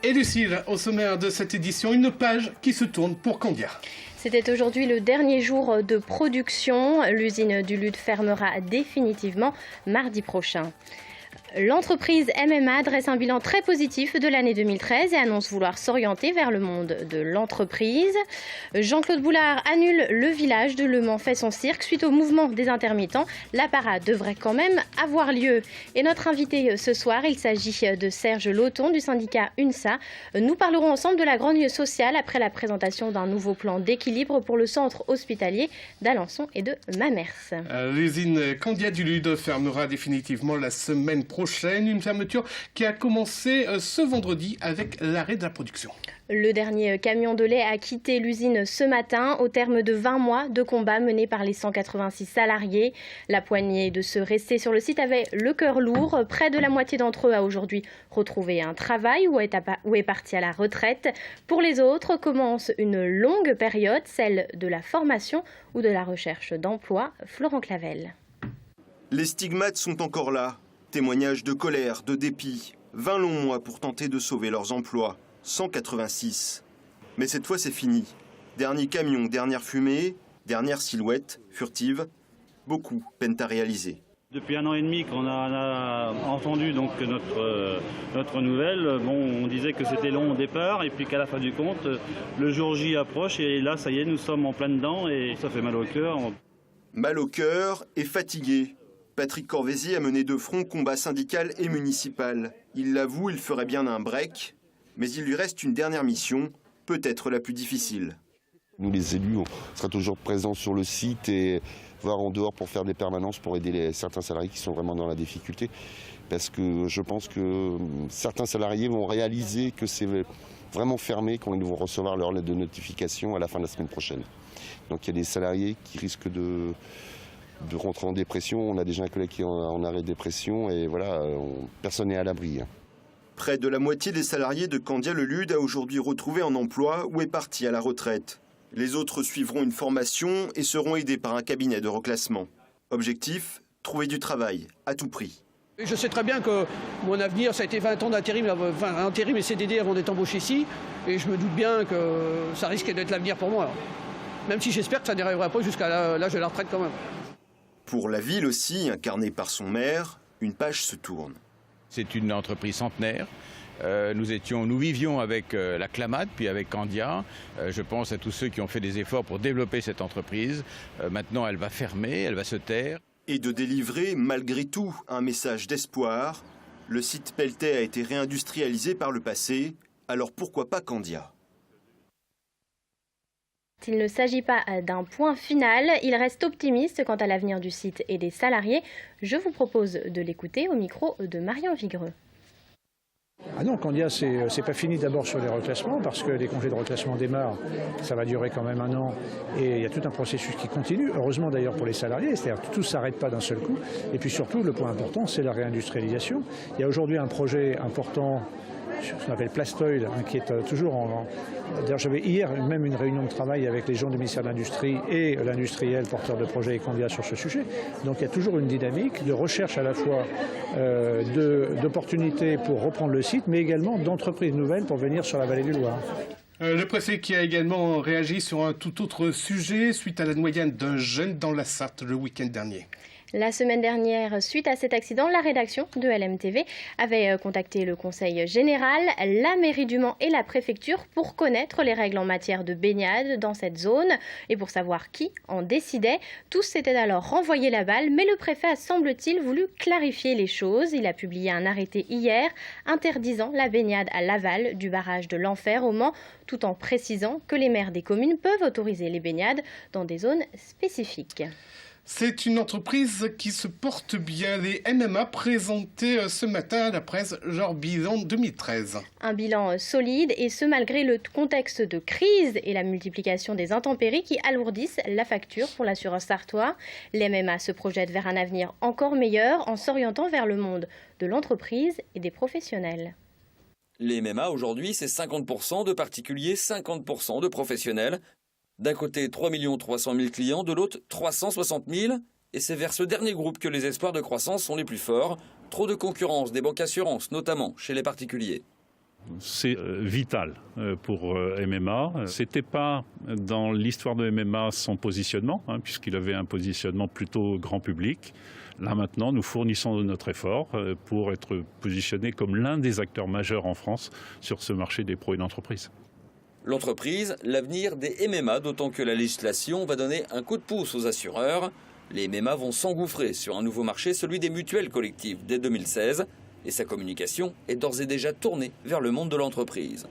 Et Lucille, au sommaire de cette édition, une page qui se tourne pour Candia. C'était aujourd'hui le dernier jour de production. L'usine du Lude fermera définitivement mardi prochain. L'entreprise MMA dresse un bilan très positif de l'année 2013 et annonce vouloir s'orienter vers le monde de l'entreprise. Jean-Claude Boulard annule le village de Le Mans fait son cirque suite au mouvement des intermittents. La parade devrait quand même avoir lieu. Et notre invité ce soir, il s'agit de Serge Lauton du syndicat UNSA. Nous parlerons ensemble de la grogne sociale après la présentation d'un nouveau plan d'équilibre pour le centre hospitalier d'Alençon et de Mamers. L'usine Candia du Lude fermera définitivement la semaine prochaine, une fermeture qui a commencé ce vendredi avec l'arrêt de la production. Le dernier camion de lait a quitté l'usine ce matin au terme de 20 mois de combat menés par les 186 salariés. La poignée de ceux restés sur le site avait le cœur lourd. Près de la moitié d'entre eux a aujourd'hui retrouvé un travail ou est parti à la retraite. Pour les autres, commence une longue période, celle de la formation ou de la recherche d'emploi. Florent Clavel. Les stigmates sont encore là. Témoignages de colère, de dépit. 20 longs mois pour tenter de sauver leurs emplois. 186. Mais cette fois, c'est fini. Dernier camion, dernière fumée, dernière silhouette, furtive. Beaucoup peinent à réaliser. Depuis 1 an et demi qu'on a entendu donc notre nouvelle, on disait que c'était long au départ et puis qu'à la fin du compte, le jour J approche et là, ça y est, nous sommes en plein dedans et ça fait mal au cœur. Mal au cœur et fatigué. Patrick Corvézy a mené de front combat syndical et municipal. Il l'avoue, il ferait bien un break, mais il lui reste une dernière mission, peut-être la plus difficile. Nous les élus, on sera toujours présents sur le site et voire en dehors pour faire des permanences pour aider certains salariés qui sont vraiment dans la difficulté. Parce que je pense que certains salariés vont réaliser que c'est vraiment fermé quand ils vont recevoir leur lettre de notification à la fin de la semaine prochaine. Donc il y a des salariés qui risquent de rentrer en dépression. On a déjà un collègue qui est en arrêt de dépression et voilà, personne n'est à l'abri. Près de la moitié des salariés de Candia le Lude a aujourd'hui retrouvé un emploi ou est parti à la retraite. Les autres suivront une formation et seront aidés par un cabinet de reclassement. Objectif, trouver du travail à tout prix. Je sais très bien que mon avenir, ça a été 20 ans d'intérim, intérim et CDD avant d'être embauché ici. Et je me doute bien que ça risque d'être l'avenir pour moi. Même si j'espère que ça n'arrivera pas jusqu'à l'âge de la retraite quand même. Pour la ville aussi, incarnée par son maire, une page se tourne. C'est une entreprise centenaire. Nous vivions avec la Clamade, puis avec Candia. Je pense à tous ceux qui ont fait des efforts pour développer cette entreprise. Maintenant, elle va fermer, elle va se taire. Et de délivrer, malgré tout, un message d'espoir. Le site Pelletais a été réindustrialisé par le passé, alors pourquoi pas Candia ? Il ne s'agit pas d'un point final, il reste optimiste quant à l'avenir du site et des salariés. Je vous propose de l'écouter au micro de Marion Vigreux. Ah non, Candia, c'est pas fini d'abord sur les reclassements, parce que les congés de reclassement démarrent, ça va durer quand même 1 an, et il y a tout un processus qui continue, heureusement d'ailleurs pour les salariés, c'est-à-dire que tout ne s'arrête pas d'un seul coup. Et puis surtout, le point important, c'est la réindustrialisation. Il y a aujourd'hui un projet important, ce qu'on appelle Plastoil, qui est toujours en... D'ailleurs, j'avais hier même une réunion de travail avec les gens du ministère de l'Industrie et l'industriel porteur de projet et Candia sur ce sujet. Donc il y a toujours une dynamique de recherche à la fois d'opportunités pour reprendre le site, mais également d'entreprises nouvelles pour venir sur la vallée du Loir. Le préfet qui a également réagi sur un tout autre sujet suite à la noyade d'un jeune dans la Sarthe le week-end dernier. La semaine dernière, suite à cet accident, la rédaction de LMTV avait contacté le Conseil général, la mairie du Mans et la préfecture pour connaître les règles en matière de baignade dans cette zone et pour savoir qui en décidait. Tous s'étaient alors renvoyé la balle, mais le préfet a, semble-t-il, voulu clarifier les choses. Il a publié un arrêté hier interdisant la baignade à l'aval du barrage de l'Enfer au Mans, tout en précisant que les maires des communes peuvent autoriser les baignades dans des zones spécifiques. C'est une entreprise qui se porte bien. Les MMA présentaient ce matin à la presse leur bilan 2013. Un bilan solide et ce malgré le contexte de crise et la multiplication des intempéries qui alourdissent la facture pour l'assureur sartois. Les MMA se projettent vers un avenir encore meilleur en s'orientant vers le monde de l'entreprise et des professionnels. Les MMA aujourd'hui, c'est 50% de particuliers, 50% de professionnels. D'un côté, 3 300 000 clients, de l'autre, 360 000. Et c'est vers ce dernier groupe que les espoirs de croissance sont les plus forts. Trop de concurrence des banques assurances, notamment chez les particuliers. C'est vital pour MMA. C'était pas dans l'histoire de MMA son positionnement, puisqu'il avait un positionnement plutôt grand public. Là maintenant, nous fournissons notre effort pour être positionné comme l'un des acteurs majeurs en France sur ce marché des pros et d'entreprise. L'entreprise, l'avenir des MMA, d'autant que la législation va donner un coup de pouce aux assureurs. Les MMA vont s'engouffrer sur un nouveau marché, celui des mutuelles collectives, dès 2016. Et sa communication est d'ores et déjà tournée vers le monde de l'entreprise.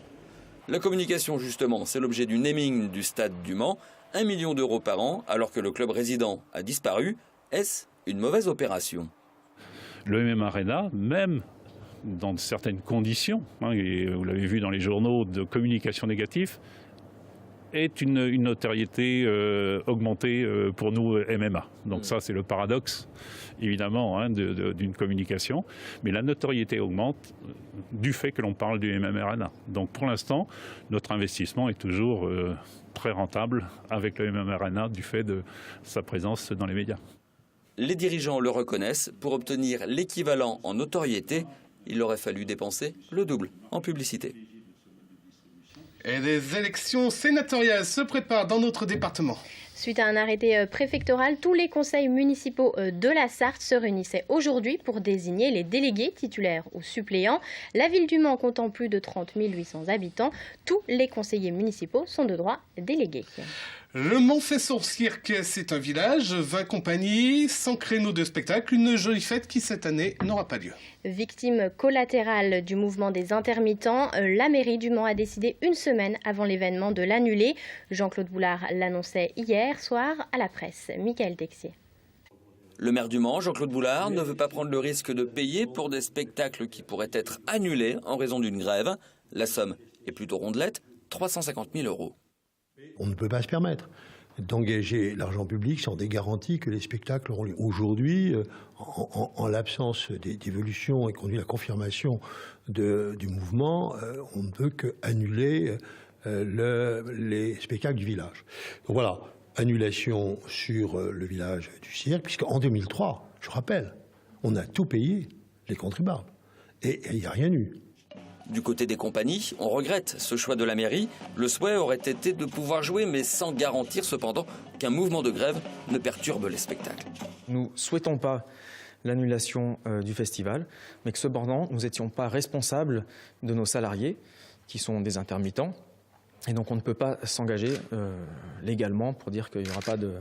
La communication, justement, c'est l'objet du naming du stade du Mans, 1 million d'euros par an, alors que le club résident a disparu. Est-ce une mauvaise opération? Le MMA Arena, même dans certaines conditions, et vous l'avez vu dans les journaux de communication négative, est une notoriété augmentée pour nous MMA. Donc ça, c'est le paradoxe, évidemment, d'une communication. Mais la notoriété augmente du fait que l'on parle du MMA Arena. Donc pour l'instant, notre investissement est toujours très rentable avec le MMA Arena du fait de sa présence dans les médias. Les dirigeants le reconnaissent. Pour obtenir l'équivalent en notoriété, il aurait fallu dépenser le double en publicité. Et les élections sénatoriales se préparent dans notre département. Suite à un arrêté préfectoral, tous les conseils municipaux de la Sarthe se réunissaient aujourd'hui pour désigner les délégués titulaires ou suppléants. La ville du Mans comptant plus de 30 800 habitants, tous les conseillers municipaux sont de droit délégués. Le Mans fait son cirque, c'est un village, 20 compagnies, 100 créneaux de spectacle, une jolie fête qui cette année n'aura pas lieu. Victime collatérale du mouvement des intermittents, la mairie du Mans a décidé une semaine avant l'événement de l'annuler. Jean-Claude Boulard l'annonçait hier soir à la presse. Michael Texier. Le maire du Mans, Jean-Claude Boulard, ne veut pas prendre le risque de payer pour des spectacles qui pourraient être annulés en raison d'une grève. La somme est plutôt rondelette, 350 000 €. On ne peut pas se permettre d'engager l'argent public sans des garanties que les spectacles auront lieu. Aujourd'hui, en l'absence d'évolution et conduit à la confirmation du mouvement, on ne peut qu'annuler les spectacles du village. Donc voilà, annulation sur le village du cirque, puisqu'en 2003, je rappelle, on a tout payé, les contribuables, et il n'y a rien eu. Du côté des compagnies, on regrette ce choix de la mairie. Le souhait aurait été de pouvoir jouer, mais sans garantir cependant qu'un mouvement de grève ne perturbe les spectacles. Nous ne souhaitons pas l'annulation du festival, mais que cependant, nous n'étions pas responsables de nos salariés, qui sont des intermittents. Et donc on ne peut pas s'engager légalement pour dire qu'il n'y aura pas de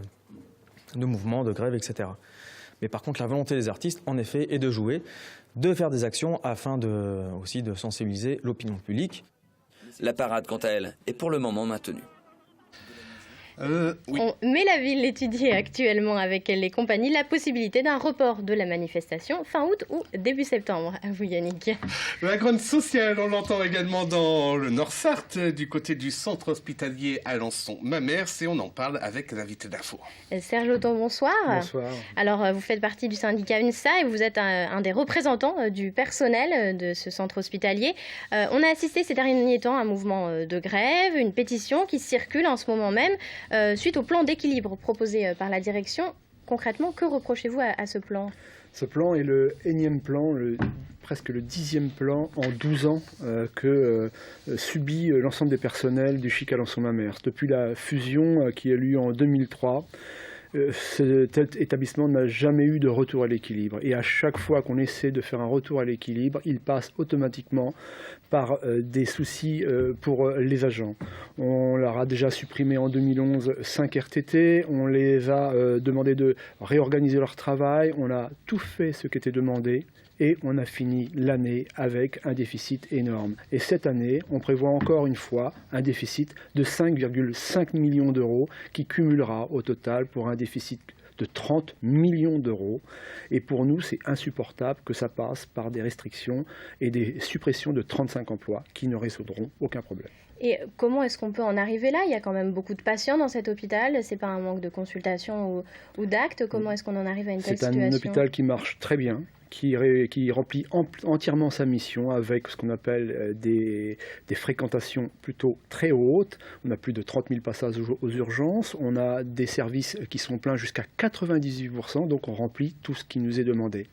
mouvement, de grève, etc. Mais par contre, la volonté des artistes, en effet, est de jouer, de faire des actions afin aussi de sensibiliser l'opinion publique. La parade, quant à elle, est pour le moment maintenue. Oui. Mais la ville étudie actuellement avec les compagnies la possibilité d'un report de la manifestation fin août ou début septembre. À vous Yannick. La grogne sociale, on l'entend également dans le Nord-Sarthe, du côté du centre hospitalier Alençon-Mamers, et on en parle avec l'invité d'info. Serge Lauton, bonsoir. Bonsoir. Alors, vous faites partie du syndicat UNSA et vous êtes un des représentants du personnel de ce centre hospitalier. On a assisté ces derniers temps à un mouvement de grève, une pétition qui circule en ce moment même. Suite au plan d'équilibre proposé par la direction, concrètement, que reprochez-vous à ce plan? Ce plan est le énième plan, presque le 10e plan en 12 ans que subit l'ensemble des personnels du CHIC Alençon-Mamers. Depuis la fusion qui a eu lieu en 2003, cet établissement n'a jamais eu de retour à l'équilibre. Et à chaque fois qu'on essaie de faire un retour à l'équilibre, il passe automatiquement par des soucis pour les agents. On leur a déjà supprimé en 2011 5 RTT, on les a demandé de réorganiser leur travail, on a tout fait ce qui était demandé. Et on a fini l'année avec un déficit énorme. Et cette année, on prévoit encore une fois un déficit de 5,5 millions d'euros qui cumulera au total pour un déficit de 30 millions d'euros. Et pour nous, c'est insupportable que ça passe par des restrictions et des suppressions de 35 emplois qui ne résoudront aucun problème. Et comment est-ce qu'on peut en arriver là? Il y a quand même beaucoup de patients dans cet hôpital. C'est pas un manque de consultation ou d'actes. Comment est-ce qu'on en arrive à une telle situation? C'est un hôpital qui marche très bien, qui remplit entièrement sa mission avec ce qu'on appelle des fréquentations plutôt très hautes. On a plus de 30 000 passages aux urgences, on a des services qui sont pleins jusqu'à 98%, donc on remplit tout ce qui nous est demandé.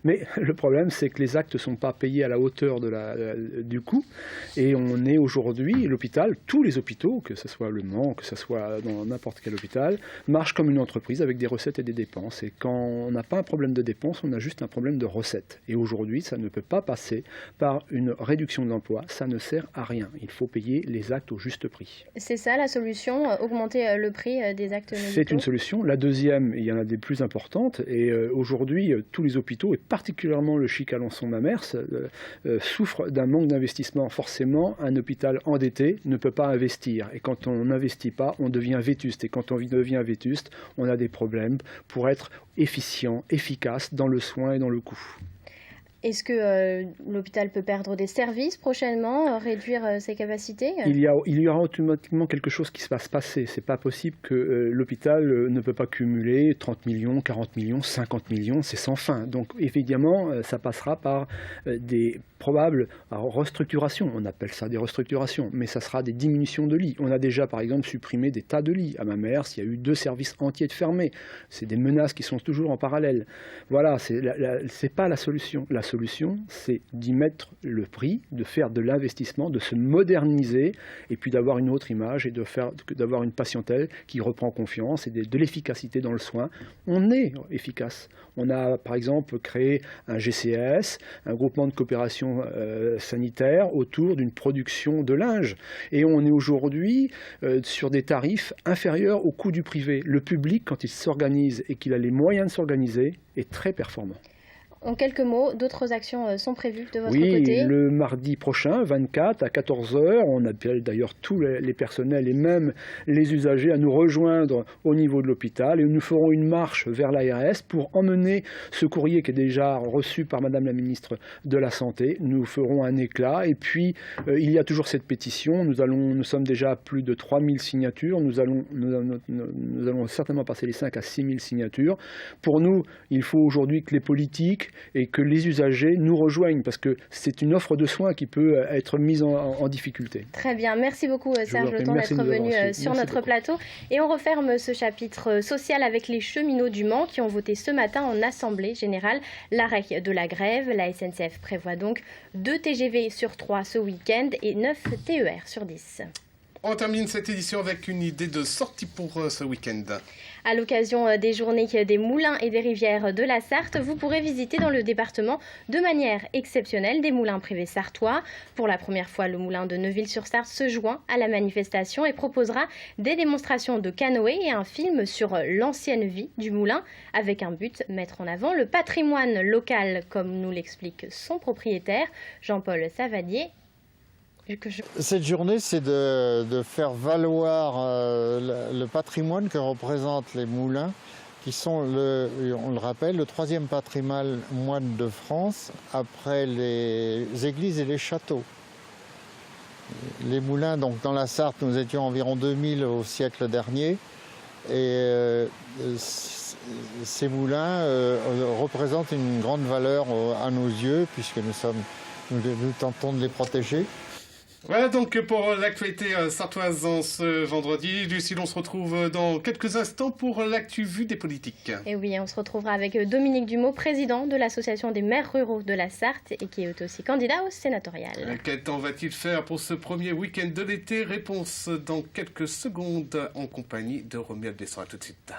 Mais le problème, c'est que les actes ne sont pas payés à la hauteur du coût, et on est aujourd'hui, l'hôpital, tous les hôpitaux, que ce soit Le Mans, que ce soit dans n'importe quel hôpital, marchent comme une entreprise avec des recettes et des dépenses. Et quand on n'a pas un problème de dépenses, on a juste un problème de recettes. Et aujourd'hui, ça ne peut pas passer par une réduction de l'emploi, ça ne sert à rien. Il faut payer les actes au juste prix. C'est ça la solution, augmenter le prix des actes médicaux? C'est une solution. La deuxième, il y en a des plus importantes, et aujourd'hui, tous les hôpitaux, et particulièrement le CHIC Alençon-Mamers, souffrent d'un manque d'investissement. Forcément, un hôpital endetté ne peut pas investir. Et quand on n'investit pas, on devient vétuste. Et quand on devient vétuste, on a des problèmes pour être efficient, efficace dans le soin et dans le coût. Est-ce que l'hôpital peut perdre des services prochainement, réduire ses capacités? Il y aura automatiquement quelque chose qui va se passer. C'est pas possible que l'hôpital ne peut pas cumuler 30 millions, 40 millions, 50 millions, c'est sans fin. Donc évidemment, ça passera par des probables restructurations. On appelle ça des restructurations, mais ça sera des diminutions de lits. On a déjà par exemple supprimé des tas de lits. À Mamers, il y a eu 2 services entiers de fermés. C'est des menaces qui sont toujours en parallèle. Voilà, c'est pas la solution. La solution, c'est d'y mettre le prix, de faire de l'investissement, de se moderniser, et puis d'avoir une autre image et d'avoir une patientèle qui reprend confiance et de l'efficacité dans le soin. On est efficace. On a par exemple créé un GCS, un groupement de coopération sanitaire autour d'une production de linge. Et on est aujourd'hui sur des tarifs inférieurs au coût du privé. Le public, quand il s'organise et qu'il a les moyens de s'organiser, est très performant. En quelques mots, d'autres actions sont prévues de votre côté? côté? Oui, le mardi prochain, 24 à 14 h, on appelle d'ailleurs tous les personnels et même les usagers à nous rejoindre au niveau de l'hôpital, et nous ferons une marche vers l'ARS pour emmener ce courrier qui est déjà reçu par Madame la Ministre de la Santé. Nous ferons un éclat, et puis il y a toujours cette pétition. Nous sommes déjà à plus de 3000 signatures, nous allons certainement passer les 5 à 6000 signatures. Pour nous, il faut aujourd'hui que les politiques et que les usagers nous rejoignent, parce que c'est une offre de soins qui peut être mise en difficulté. Très bien, merci beaucoup Serge Le Temps d'être venu sur notre plateau. Et on referme ce chapitre social avec les cheminots du Mans qui ont voté ce matin en Assemblée Générale l'arrêt de la grève. La SNCF prévoit donc 2 TGV sur 3 ce week-end et 9 TER sur 10. On termine cette édition avec une idée de sortie pour ce week-end. À l'occasion des journées des moulins et des rivières de la Sarthe, vous pourrez visiter dans le département de manière exceptionnelle des moulins privés sartois. Pour la première fois, le moulin de Neuville-sur-Sarthe se joint à la manifestation et proposera des démonstrations de canoë et un film sur l'ancienne vie du moulin, avec un but, mettre en avant le patrimoine local, comme nous l'explique son propriétaire, Jean-Paul Savadier. Cette journée, c'est de faire valoir le patrimoine que représentent les moulins, qui sont, on le rappelle, le 3e patrimoine de France, après les églises et les châteaux. Les moulins, donc dans la Sarthe, nous étions environ 2000 au siècle dernier, et ces moulins représentent une grande valeur à nos yeux, puisque nous tentons de les protéger. Voilà donc pour l'actualité sartoise en ce vendredi. Lucie, on se retrouve dans quelques instants pour l'actu vue des politiques. Et oui, on se retrouvera avec Dominique Dumont, président de l'association des maires ruraux de la Sarthe et qui est aussi candidat au sénatorial. Quel temps va-t-il faire pour ce premier week-end de l'été? Réponse dans quelques secondes en compagnie de Romuald Besson. À tout de suite.